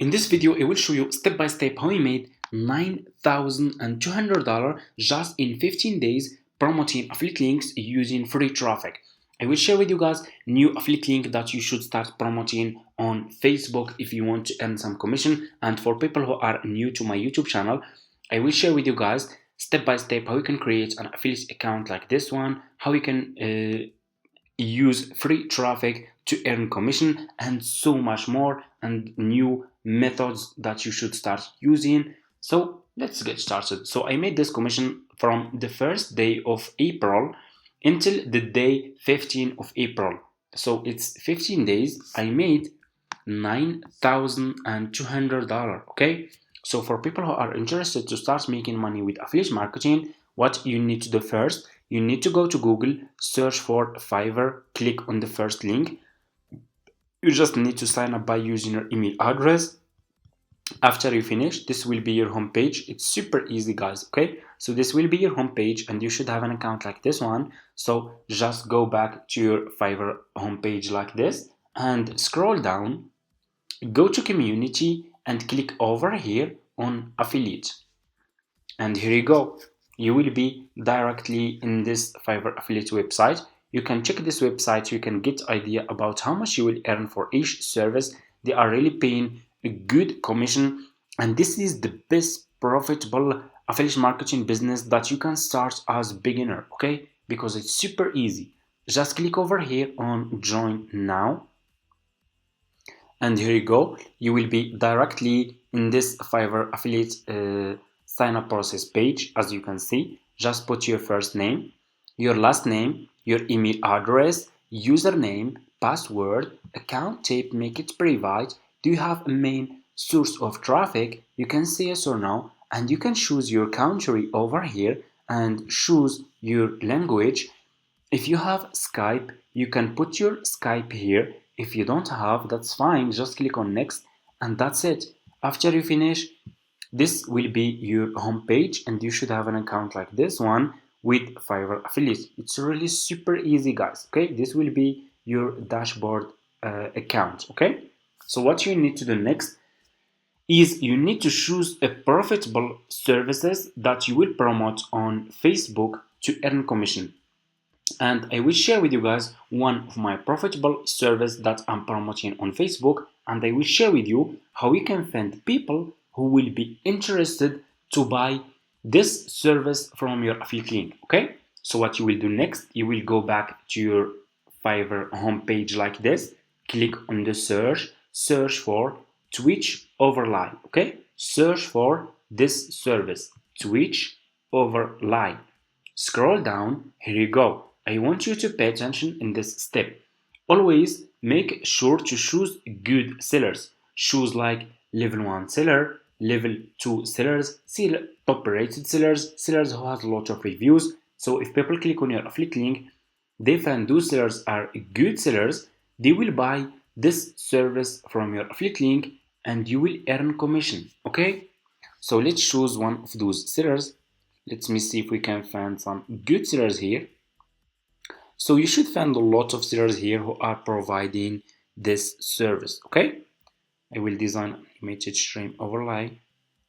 In this video, I will show you step by step how I made $9,200 just in 15 days promoting affiliate links using free traffic. I will share with you guys new affiliate link that you should start promoting on Facebook if you want to earn some commission. And for people who are new to my YouTube channel, I will share with you guys step by step how you can create an affiliate account like this one, how you can use free traffic to earn commission, and so much more, and new methods that you should start using. So let's get started. So I made this commission from the first day of April until the day 15 of April. So it's 15 days. I made $9,200. Okay, so for people who are interested to start making money with affiliate marketing, what you need to do first, you need to go to Google, search for Fiverr, click on the first link. You just need to sign up by using your email address. After you finish, this will be your home page. It's super easy, guys. Okay, so this will be your home page and you should have an account like this one. So just go back to your Fiverr home page like this and scroll down, go to community and click over here on affiliate. And here you go. You will be directly in this Fiverr affiliate website. You can check this website. You can get idea about how much you will earn for each service. They are really paying a good commission, and this is the best profitable affiliate marketing business that you can start as beginner. Okay, because it's super easy. Just click over here on join now, and here you go. You will be directly in this Fiverr affiliate sign up process page. As you can see, just put your first name, your last name, your email address, username, password, account type, make it private. Do you have a main source of traffic? You can say yes or no, and you can choose your country over here and choose your language. If you have Skype, you can put your Skype here. If you don't have, that's fine, just click on next and that's it. After you finish, this will be your home page and you should have an account like this one with Fiverr affiliate. It's really super easy, guys. Okay, this will be your dashboard account. Okay, so what you need to do next is you need to choose a profitable services that you will promote on Facebook to earn commission. And I will share with you guys one of my profitable service that I'm promoting on Facebook, and I will share with you how you can find people who will be interested to buy this service from your affiliate link. Okay, so what you will do next, you will go back to your Fiverr homepage like this, click on the search for Twitch overlay. Okay, search for this service, Twitch overlay. Scroll down, here you go. I want you to pay attention in this step. Always make sure to choose good sellers. Choose like level 1 seller, level 2 sellers, top rated sellers, sellers who has a lot of reviews. So if people click on your affiliate link, they find those sellers are good sellers, they will buy this service from your affiliate link and you will earn commission. Okay, so let's choose one of those sellers. Let me see if we can find some good sellers here. So you should find a lot of sellers here who are providing this service. Okay, I will design an image stream overlay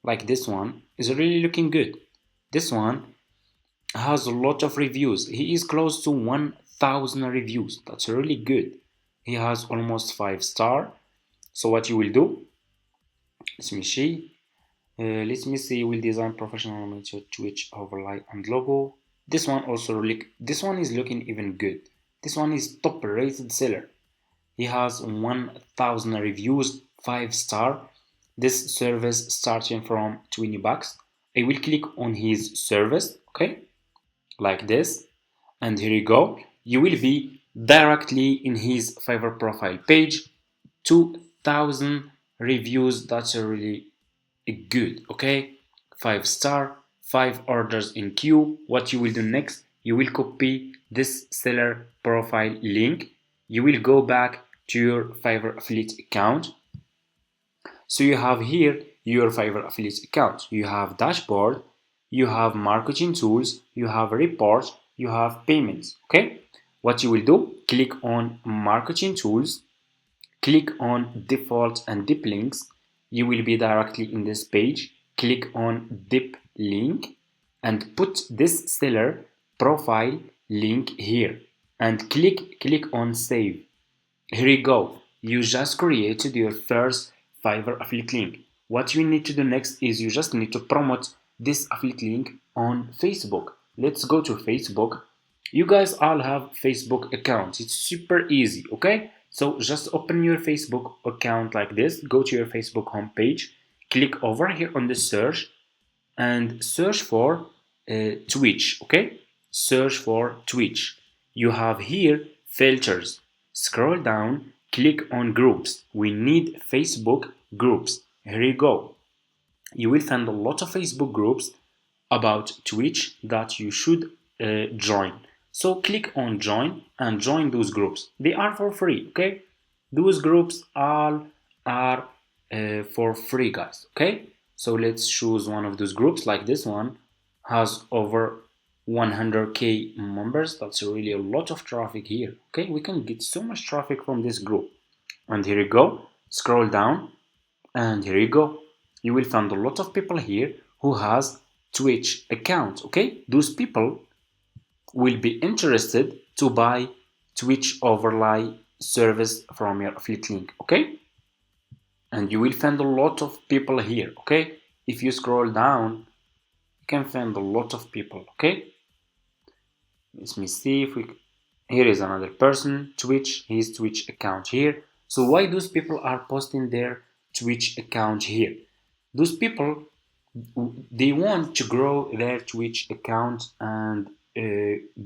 like this one. Is really looking good. This one has a lot of reviews. He is close to 1,000 reviews. That's really good. He has almost 5 stars. So what you will do, let me see. We'll design professional image Twitch overlay and logo. This one also this one is looking even good. This one is top rated seller. He has 1,000 reviews, 5 star. This service starting from $20. I will click on his service, okay, like this, and here you go. You will be directly in his Fiverr profile page. 2,000 reviews. That's really good. Okay, 5 star, 5 orders in queue. What you will do next, you will copy this seller profile link. You will go back to your Fiverr affiliate account. So you have here your Fiverr affiliate account. You have dashboard, you have marketing tools, you have reports, you have payments. Okay, what you will do, click on marketing tools, click on default and deep links. you will be directly in this page. Click on dip link and put this seller profile link here and click on save. Here you go. You just created your first Fiverr affiliate link. What you need to do next is you just need to promote this affiliate link on Facebook. Let's go to Facebook. You guys all have Facebook accounts. It's super easy, okay? So just open your Facebook account like this. Go to your Facebook homepage. Click over here on the search and search for Twitch, okay? Search for Twitch. You have here filters. Scroll down, click on groups. We need Facebook groups. Here you go. You will find a lot of Facebook groups about Twitch that you should join. So click on join and join those groups. They are for free, okay? Those groups all are for free, guys, okay? So let's choose one of those groups. Like this one has over 100k members. That's really a lot of traffic here, okay? We can get so much traffic from this group. And here you go. Scroll down and here you go. You will find a lot of people here who has Twitch account, okay? Those people will be interested to buy Twitch overlay service from your affiliate link, okay? And you will find a lot of people here, okay? If you scroll down, you can find a lot of people, okay? Let me see if we... Here is another person, Twitch, his Twitch account here. So why those people are posting their Twitch account here? Those people, they want to grow their Twitch account and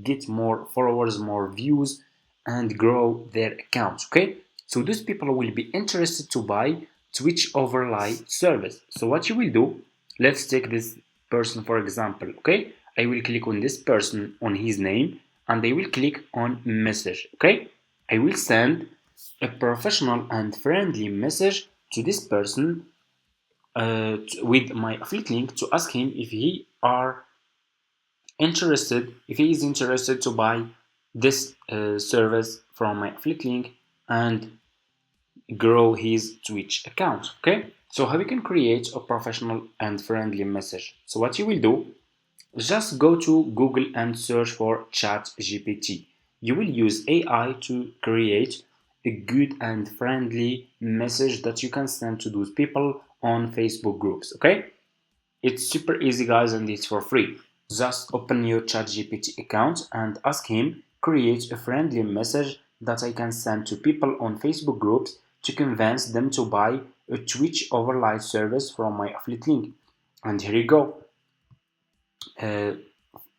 get more followers, more views, and grow their accounts, okay? So those people will be interested to buy Twitch overlay service. So what you will do, let's take this person for example, okay? I will click on this person, on his name, and I will click on message, okay? I will send a professional and friendly message to this person with my affiliate link to ask him if he is interested to buy this service from my affiliate link and grow his Twitch account, okay? So how you can create a professional and friendly message? So what you will do, just go to Google and search for ChatGPT. You will use AI to create a good and friendly message that you can send to those people on Facebook groups, okay? It's super easy, guys, and it's for free. Just open your ChatGPT account and ask him create a friendly message that I can send to people on Facebook groups to convince them to buy a Twitch overlay service from my affiliate link. And here you go.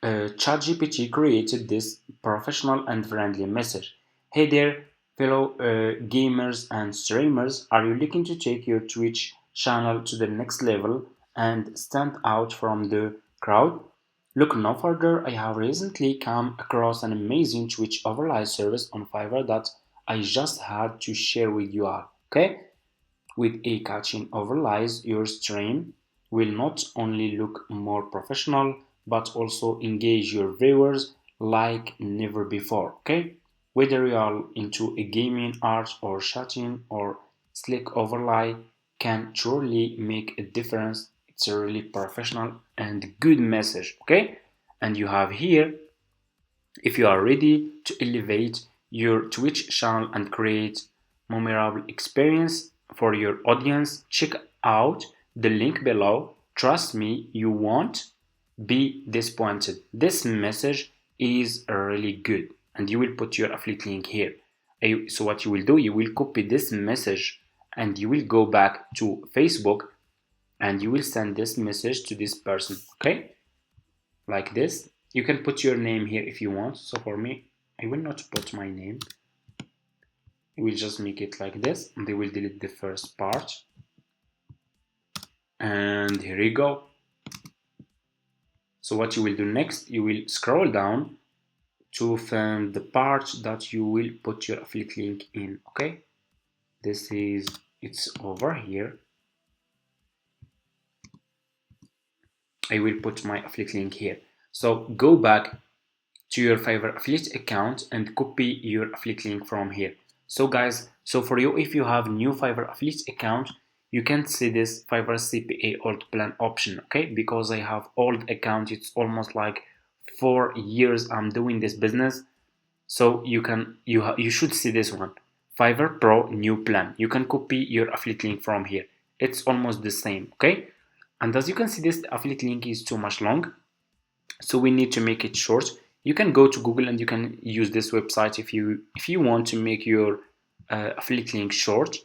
ChatGPT created this professional and friendly message. Hey there, fellow gamers and streamers, are you looking to take your Twitch channel to the next level and stand out from the crowd? Look no further, I have recently come across an amazing Twitch overlay service on Fiverr that I just had to share with you all, okay? With a catching overlays, your stream will not only look more professional, but also engage your viewers like never before, okay? Whether you are into a gaming, art, or chatting, or slick overlay can truly make a difference. It's a really professional and good message, okay? And you have here, if you are ready to elevate your Twitch channel and create memorable experience for your audience, check out the link below. Trust me, you won't be disappointed. This message is really good, and you will put your affiliate link here. So what you will do, you will copy this message and you will go back to Facebook and you will send this message to this person, okay? Like this. You can put your name here if you want. So for me, I will not put my name. I will just make it like this, and they will delete the first part. And here you go. So what you will do next, you will scroll down to find the part that you will put your affiliate link in, okay? It's over here. I will put my affiliate link here. So go back to your Fiverr affiliate account and copy your affiliate link from here. So guys, so for you, if you have new Fiverr affiliate account, you can't see this Fiverr CPA old plan option, okay? Because I have old account. It's almost like 4 years I'm doing this business. So you should see this one, Fiverr Pro new plan. You can copy your affiliate link from here. It's almost the same, okay? And as you can see, this affiliate link is too much long, so we need to make it short. You can go to Google and you can use this website if you want to make your affiliate link short.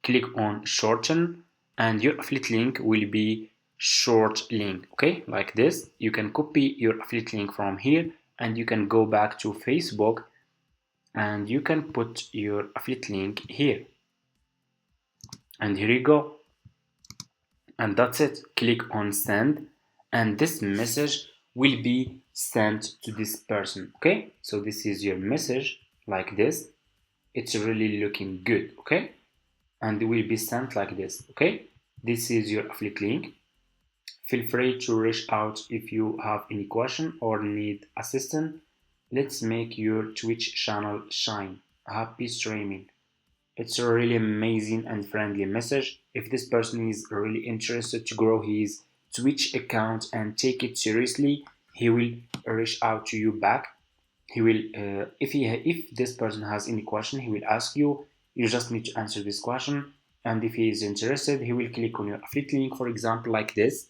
Click on shorten and your affiliate link will be short link, okay, like this. You can copy your affiliate link from here and you can go back to Facebook and you can put your affiliate link here, and here you go, and that's it. Click on send and this message will be sent to this person, okay? So this is your message like this. It's really looking good, okay? And it will be sent like this, okay? This is your affiliate link. Feel free to reach out if you have any question or need assistance. Let's make your Twitch channel shine. Happy streaming. It's a really amazing and friendly message. If this person is really interested to grow his Twitch account and take it seriously, he will reach out to you back. He will, if this person has any question, he will ask you. You just need to answer this question. And if he is interested, he will click on your affiliate link, for example, like this.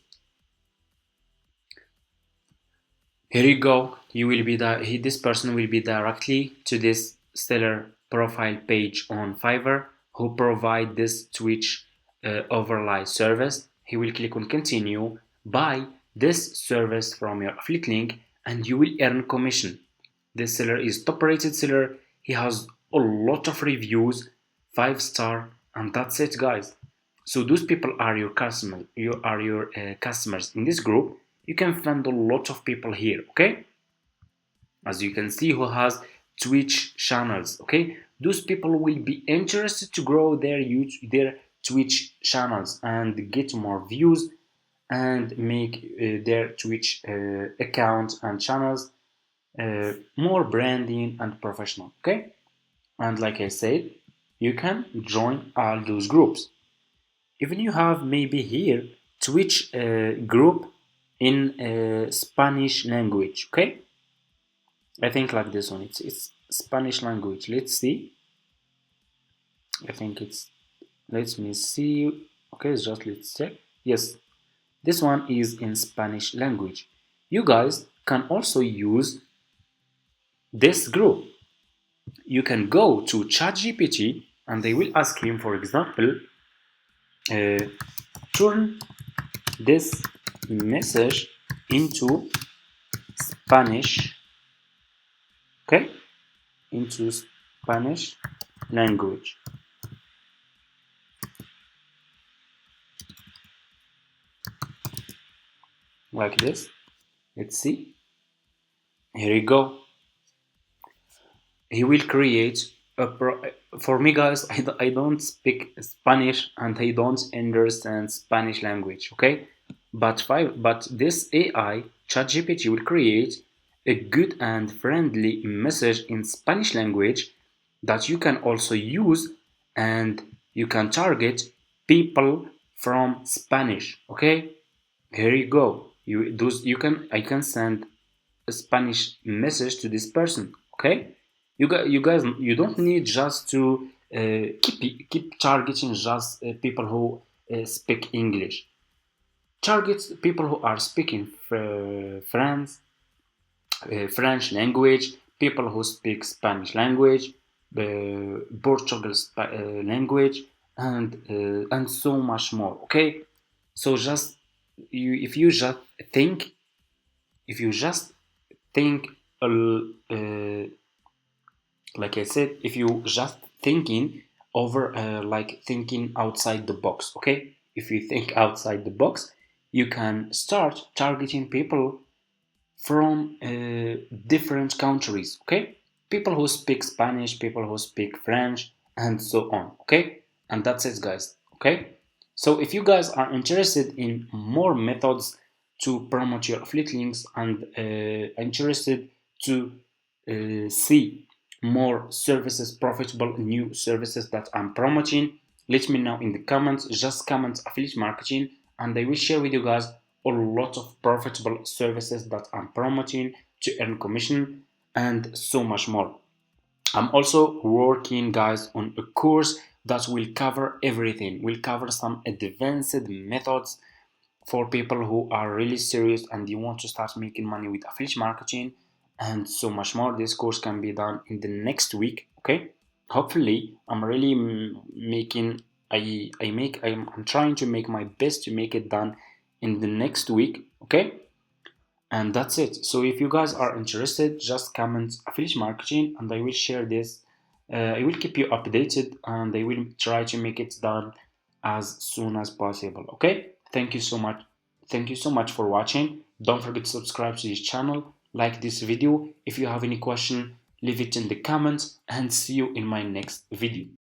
Here you go. You will be this person will be directly to this seller profile page on Fiverr who provide this Twitch overlay service. He will click on continue, buy this service from your affiliate link, and you will earn commission. This seller is top rated seller. He has a lot of reviews, 5-star, and that's it, guys. So those people are your customer. You are your customers in this group. You can find a lot of people here, okay? As you can see, who has Twitch channels, okay? Those people will be interested to grow their Twitch channels and get more views and make their Twitch account and channels more branding and professional, okay? And like I said, you can join all those groups. Even you have maybe here Twitch group in Spanish language, okay? I think like this one, it's Spanish language. Let's see. I think it's, let me see. Okay, just let's check. Yes, this one is in Spanish language. You guys can also use this group. You can go to ChatGPT and they will ask him, for example, turn this message into Spanish, okay, into Spanish language. Like this. Let's see. Here you go. He will create for me, guys, I don't speak Spanish and I don't understand Spanish language, okay? But this AI ChatGPT will create a good and friendly message in Spanish language that you can also use, and you can target people from Spanish, okay? Here you go. I can send a Spanish message to this person, okay? You guys, you don't need just to keep targeting just people who speak English. Target people who are speaking French language, people who speak Spanish language, Portugal language, and so much more. Okay, so just if you just think, if you just think, like I said, if you just thinking over, like thinking outside the box. Okay, if you think outside the box, you can start targeting people from different countries, okay? People who speak Spanish, people who speak French, and so on, okay? And that's it, guys, okay? So if you guys are interested in more methods to promote your affiliate links and interested to see more services, profitable new services that I'm promoting, let me know in the comments. Just comment affiliate marketing and I will share with you guys a lot of profitable services that I'm promoting to earn commission and so much more. I'm also working, guys, on a course that will cover everything. Will cover some advanced methods for people who are really serious and you want to start making money with affiliate marketing and so much more. This course can be done in the next week. Okay, hopefully I'm really making I'm trying to make my best to make it done in the next week. Okay, and that's it. So if you guys are interested, just comment affiliate marketing and I will share this. I will keep you updated and I will try to make it done as soon as possible. Okay, thank you so much. Thank you so much for watching. Don't forget to subscribe to this channel, like this video. If you have any question, leave it in the comments and see you in my next video.